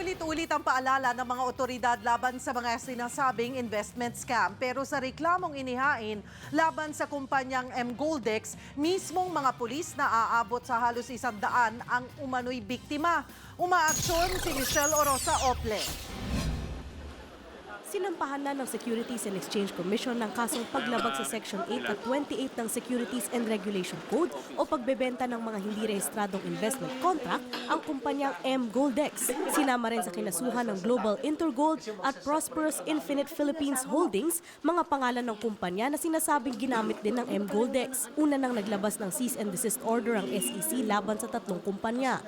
Paulit-ulit ang paalala ng mga otoridad laban sa mga sinasabing investment scam. Pero sa reklamong inihain laban sa kumpanyang Goldex, mismong mga pulis na aabot sa halos 100 ang umano'y biktima. Umaaksyon si Michelle Orosa Ople. Sinampahan na ng Securities and Exchange Commission ng kasong paglabag sa Section 8 at 28 ng Securities and Regulation Code o pagbebenta ng mga hindi rehistradong investment contract ang kumpanyang Goldex. Sinama rin sa kinasuhan ng Global Intergold at Prosperous Infinite Philippines Holdings, mga pangalan ng kumpanya na sinasabing ginamit din ng Goldex. Una nang naglabas ng cease and desist order ang SEC laban sa tatlong kumpanya.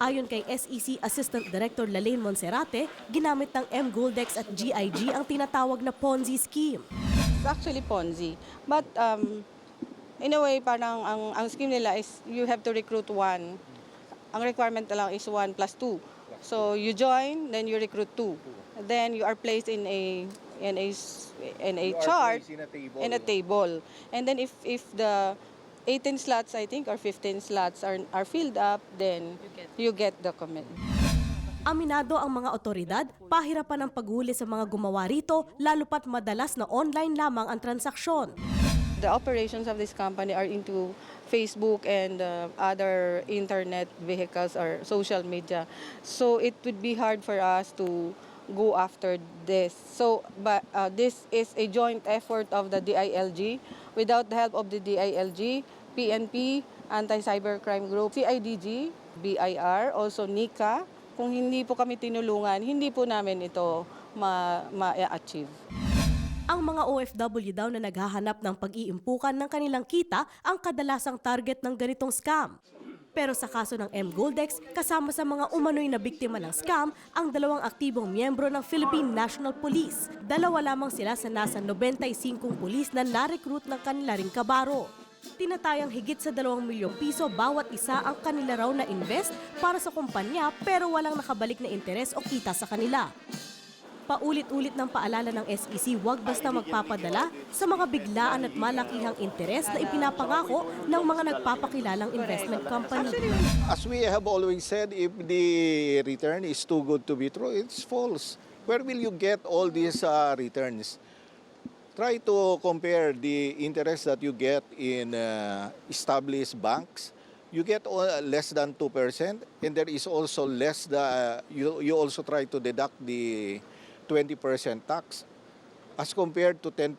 Ayon kay SEC Assistant Director Lalaine Monserrate, ginamit ng Goldex at GIG ang tinatawag na Ponzi scheme. It's actually Ponzi. But in a way, parang ang scheme nila is you have to recruit one. Ang requirement na lang is 1 plus 2. So you join, then you recruit 2. Then you are placed in a chart, in a table. And then if the 18 slots, I think, or 15 slots are filled up, then you get the commit. Aminado ang mga otoridad, pahirapan ang paghuli sa mga gumawa rito, lalo pat madalas na online lamang ang transaksyon. The operations of this company are into Facebook and other internet vehicles or social media. So it would be hard for us to go after this. So, but this is a joint effort of the DILG. Without the help of the DILG, PNP, Anti-Cybercrime Group, CIDG, BIR, also NICA, kung hindi po kami tinulungan, hindi po namin ito ma-achieve. Ang mga OFW daw na naghahanap ng pag-iimpukan ng kanilang kita ang kadalasang target ng ganitong scam. Pero sa kaso ng Goldex, kasama sa mga umano'y na biktima ng scam ang 2 aktibong miyembro ng Philippine National Police. 2 lamang sila sa nasa 95 pulis na na-recruit ng kanila ring kabaro. Tinatayang higit sa 2 milyong piso bawat isa ang kanila raw na invest para sa kumpanya pero walang nakabalik na interes o kita sa kanila. Paulit-ulit ng paalala ng SEC, huwag basta magpapadala sa mga biglaan at malakihang interes na ipinapangako ng mga nagpapakilalang investment company. As we have always said, if the return is too good to be true, it's false. Where will you get all these returns? Try to compare the interest that you get in established banks. You get less than 2%, and there is also less you also try to deduct the 20% tax as compared to 10%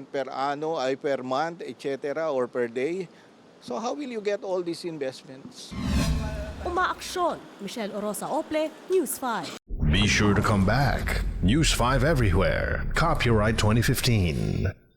per anno, per month, etc. or per day. So how will you get all these investments? Umaaksyon, Michelle Orosa Ople, News 5. Be sure to come back. News 5 everywhere. Copyright 2015.